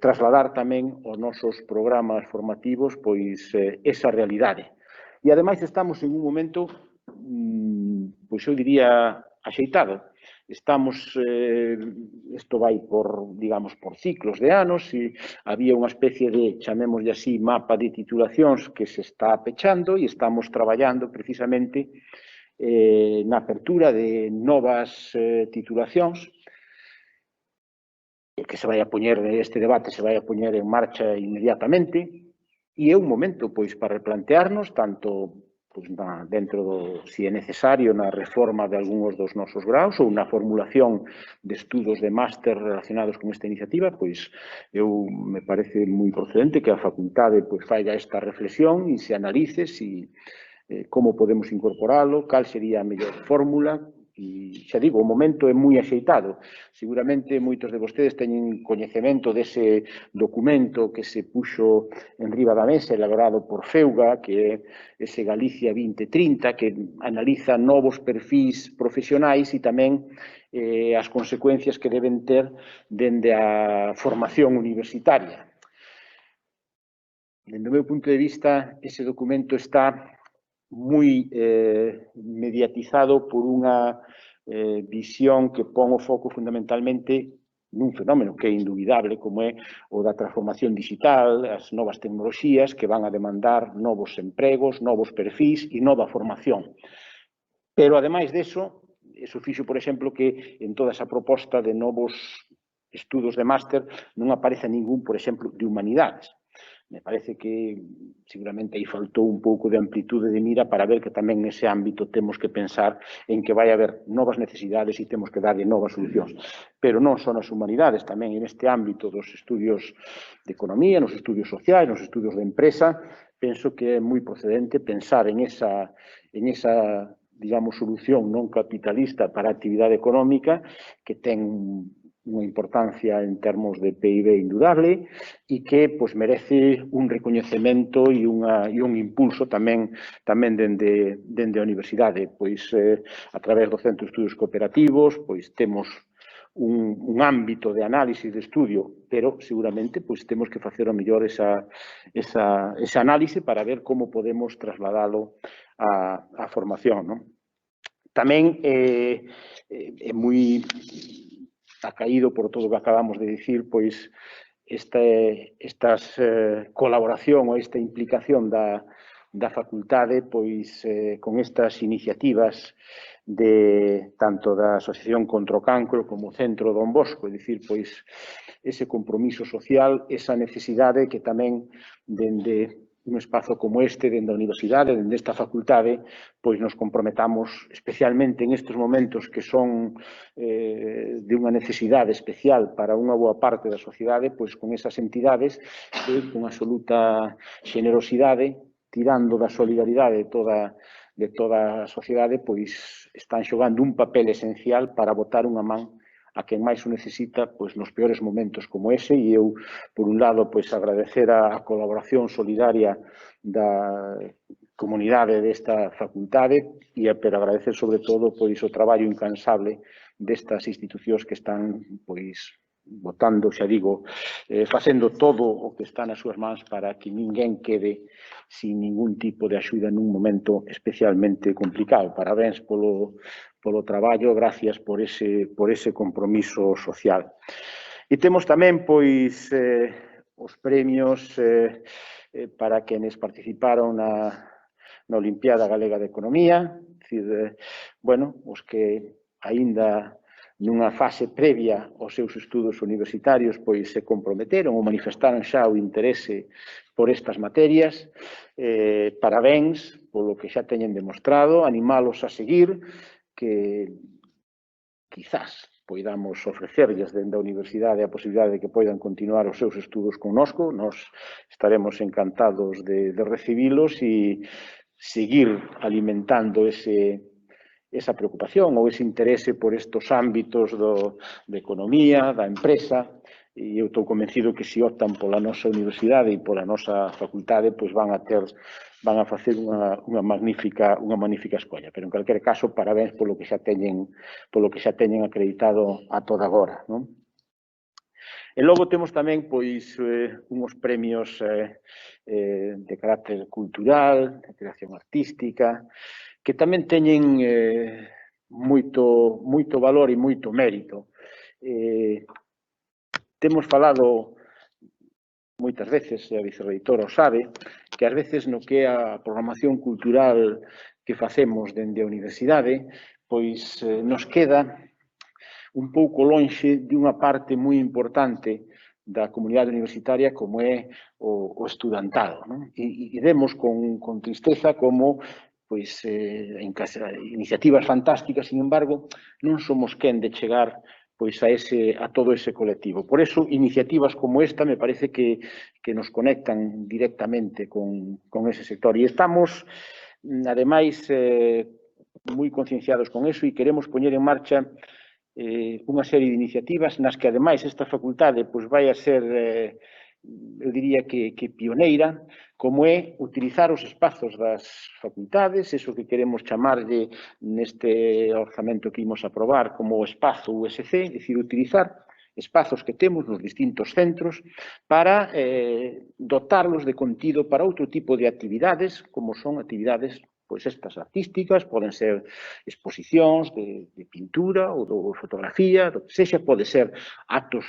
Speaker 1: trasladar tamén aos nosos programas formativos pois esa realidade. E ademais estamos en un momento, pois eu diría, axeitado. Estamos, isto vai por, digamos, por ciclos de anos e había unha especie de, chamémoslle así, mapa de titulacións que se está pechando e estamos traballando precisamente na apertura de novas titulacións que se vai a poñer, este debate se vai a poñer en marcha inmediatamente e é un momento, pois, para replantearnos tanto dentro si é necesario, na reforma de algúns dos nosos graus ou na formulación de estudos de máster relacionados con esta iniciativa, pois eu me parece moi procedente que a facultade faiga esta reflexión e se analice como podemos incorporalo, cal sería a mellor fórmula. E xa digo, o momento é moi axeitado. Seguramente moitos de vostedes teñen coñecemento dese documento que se puxo en riba da mesa, elaborado por FEUGA, que é ese Galicia 2030, que analiza novos perfis profesionais e tamén as consecuencias que deben ter dende a formación universitaria. Dende o meu punto de vista, ese documento está moi mediatizado por unha visión que pon o foco fundamentalmente nun fenómeno que é indubidable como é o da transformación digital, as novas tecnoloxías que van a demandar novos empregos, novos perfis e nova formación. Pero, ademais deso, eso fixo, por exemplo, que en toda esa proposta de novos estudos de máster non aparece ningún, por exemplo, de humanidades. Me parece que seguramente aí faltou un pouco de amplitude de mira para ver que tamén nese ámbito temos que pensar en que vai haber novas necesidades e temos que darlle novas solucións. Pero non só nas humanidades, tamén neste ámbito dos estudios de economía, nos estudios sociais, nos estudios de empresa, penso que é moi procedente pensar en esa digamos, solución non capitalista para a actividade económica que ten unha importancia en termos de PIB indudable e que merece un recoñecemento e un impulso tamén dende a universidade. A través do Centro de Estudios Cooperativos temos un ámbito de análise de estudio, pero seguramente temos que facer o mellor ese análise para ver como podemos trasladalo á formación. Tamén é moi acaído por todo o que acabamos de dicir, esta colaboración ou esta implicación da facultade con estas iniciativas tanto da Asociación contra o Cancro como o Centro Don Bosco, é dicir, ese compromiso social, esa necesidade que tamén dende un espazo como este, dende a universidade, dende esta facultade, nos comprometamos especialmente en estes momentos que son de unha necesidade especial para unha boa parte da sociedade, con esas entidades que con absoluta xenerosidade, tirando da solidaridade de toda a sociedade, están xogando un papel esencial para botar unha man a quen máis o necesita nos peores momentos como ese e eu, por un lado, agradecer a colaboración solidaria da comunidade desta facultade pero agradecer sobre todo o traballo incansable destas institucións que están botando, xa digo, facendo todo o que está nas súas mans para que ninguén quede sin ningún tipo de axuda nun momento especialmente complicado. Parabéns polo traballo, gracias por ese compromiso social. E temos tamén, pois, os premios para quenes participaron na Olimpiada Galega de Economía, bueno, os que aínda nunha fase previa aos seus estudos universitarios pois se comprometeron ou manifestaron xa o interese por estas materias. Parabéns polo que xa teñen demostrado, animalos a seguir, que quizás poidamos ofrecerlles dende a universidade a posibilidade de que poidan continuar os seus estudos connosco. Nos estaremos encantados de recibilos e seguir alimentando esa preocupación ou ese interese por estos ámbitos de economía, da empresa, e eu estou convencido que se optan pola nosa universidade e pola nosa facultade, pois van a facer unha magnífica escolla. Pero, en calquer caso, parabéns polo que xa teñen acreditado a toda agora, non? E logo temos tamén, pois, uns premios de carácter cultural, de creación artística, que tamén teñen moito valor e moito mérito. Temos falado moitas veces, e a vicerreitora o sabe, que ás veces no que é a programación cultural que facemos dende a universidade, pois nos queda un pouco lonxe de unha parte moi importante da comunidade universitaria como é o estudantado, non? E vemos con tristeza como pois iniciativas fantásticas, sin embargo, non somos quen de chegar pois a todo ese colectivo. Por eso, iniciativas como esta me parece que nos conectan directamente con ese sector. E estamos, ademais, moi concienciados con eso e queremos poñer en marcha unha serie de iniciativas nas que, ademais, esta facultade pois vai a ser, eu diría que pioneira, como é utilizar os espazos das facultades, eso que queremos chamarlle neste orzamento que imos aprobar como o espazo USC, é dicir, utilizar espazos que temos nos distintos centros para dotarlos de contido para outro tipo de actividades, como son actividades pois estas artísticas, poden ser exposicións de pintura ou de fotografía, do que sexa, pode ser actos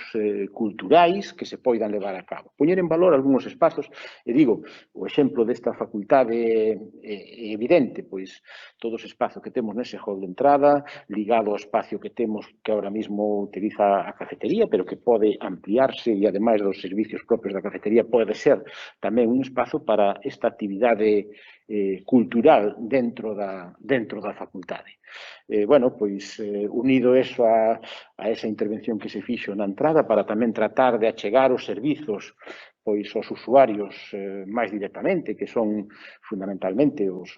Speaker 1: culturais que se poidan levar a cabo. Poñer en valor algúns espazos, e digo, o exemplo desta facultade é evidente, pois todo ese espazo que temos nese hall de entrada, ligado ao espacio que temos que ahora mismo utiliza a cafetería, pero que pode ampliarse e, ademais dos servicios propios da cafetería, pode ser tamén un espazo para esta actividade cultural dentro da facultade. Bueno, pois, unido eso a esa intervención que se fixo na entrada para tamén tratar de achegar os servizos pois aos usuarios máis directamente, que son fundamentalmente os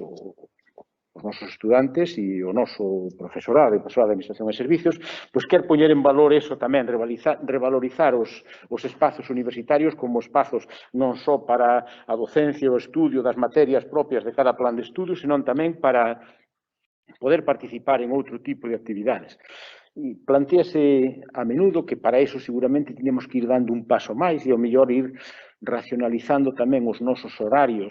Speaker 1: nosos estudantes e o noso profesorado e persoal de Administración e Servicios, pois quer poñer en valor eso tamén, revalorizar os espazos universitarios como espazos non só para a docencia ou o estudio das materias propias de cada plan de estudio, senón tamén para poder participar en outro tipo de actividades. E plantease a menudo que para iso seguramente tiñemos que ir dando un paso máis e ao mellor ir racionalizando tamén os nosos horarios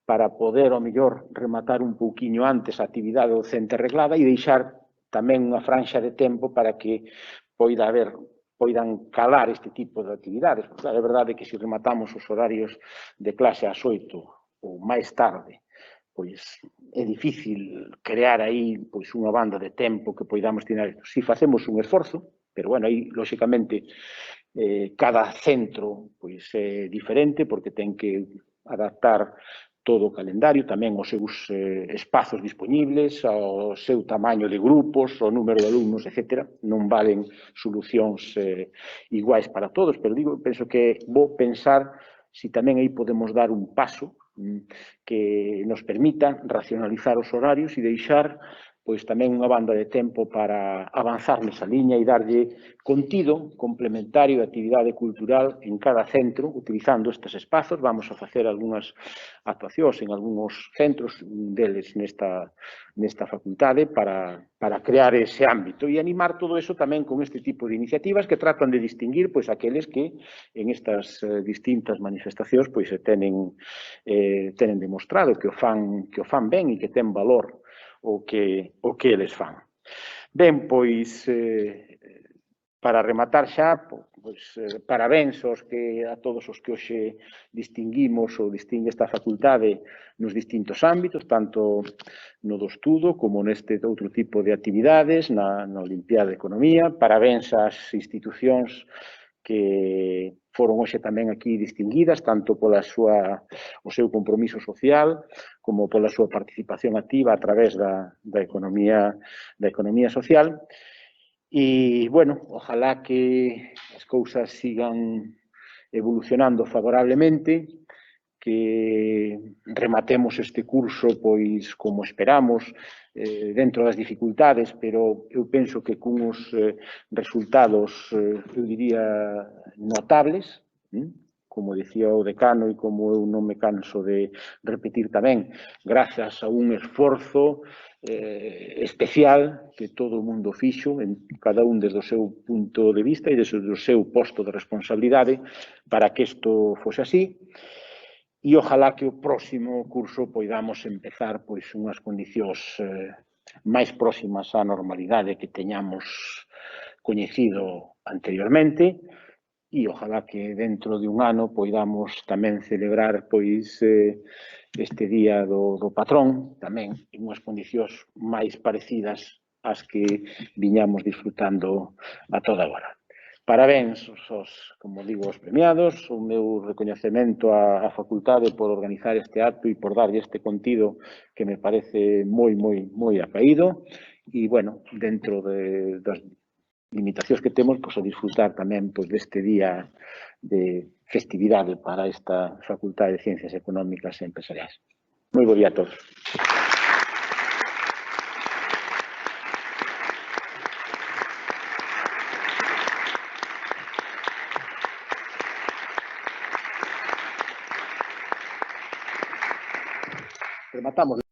Speaker 1: para poder, ao mellor, rematar un pouquiño antes a actividade docente reglada e deixar tamén unha franxa de tempo para que poidan calar este tipo de actividades. Porque é verdade que se rematamos os horarios de clase ás 8 ou máis tarde, pois é difícil crear aí pois unha banda de tempo que poidamos tirar. Si facemos un esforzo, pero, bueno, aí, lóxicamente, cada centro pois é diferente porque ten que adaptar todo o calendario, tamén os seus espazos disponibles, ao seu tamaño de grupos, o número de alumnos, etc. Non valen solucións iguais para todos, pero penso que é bo pensar se tamén aí podemos dar un paso que nos permita racionalizar os horarios e deixar pois tamén unha banda de tempo para avanzar nesa liña e darlle contido complementario de actividade cultural en cada centro, utilizando estes espazos. Vamos a facer algunhas actuacións en algúns centros, un deles nesta facultade, para crear ese ámbito e animar todo eso tamén con este tipo de iniciativas que tratan de distinguir pois aqueles que en estas distintas manifestacións pois tenen demostrado que o fan ben e que ten valor o que eles fan. Ben, pois, para rematar xa, pois, parabéns a todos os que hoxe distinguimos ou distingue esta facultade nos distintos ámbitos, tanto no do estudo como neste outro tipo de actividades, na Olimpiada de Economía. Parabéns ás institucións que foron hoxe tamén aquí distinguidas, tanto o seu compromiso social como pola súa participación activa a través da economía social. E, bueno, ojalá que as cousas sigan evolucionando favorablemente, que rematemos este curso, pois, como esperamos, dentro das dificultades, pero eu penso que cunhos resultados, eu diría, notables, como dicía o decano e como eu non me canso de repetir tamén, grazas a un esforzo especial que todo o mundo fixo, en cada un desde o seu punto de vista e desde o seu posto de responsabilidade para que isto fose así. E ojalá que o próximo curso poidamos empezar pois unhas condicións máis próximas á normalidade que teñamos coñecido anteriormente e ojalá que dentro de un ano poidamos tamén celebrar pois este día do patrón tamén en unhas condicións máis parecidas ás que viñamos disfrutando a toda hora. Parabéns, como digo, aos premiados, o meu recoñecemento á facultade por organizar este acto e por darlle este contido que me parece moi acaído e, bueno, dentro das limitacións que temos, pois a disfrutar tamén deste día de festividade para esta Facultade de Ciencias Económicas e Empresariais. Moi bo día a todos. Rematamos.